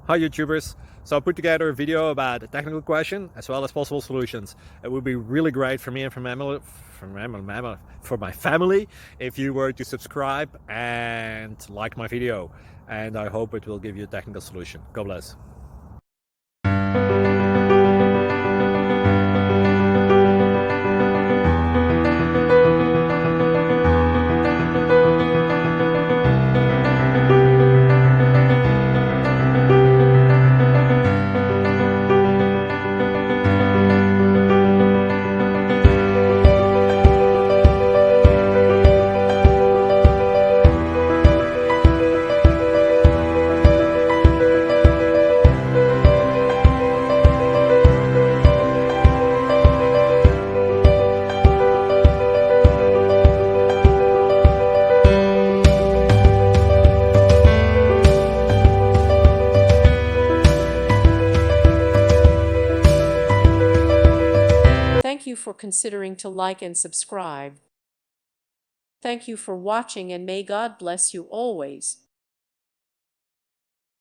Hi YouTubers! So I put together a video about a technical question as well as possible solutions. It would be really great for me and for my family if you were to subscribe and like my video, and I hope it will give you a technical solution. God bless. Thank you for considering to like and subscribe. Thank you for watching, and may God bless you always.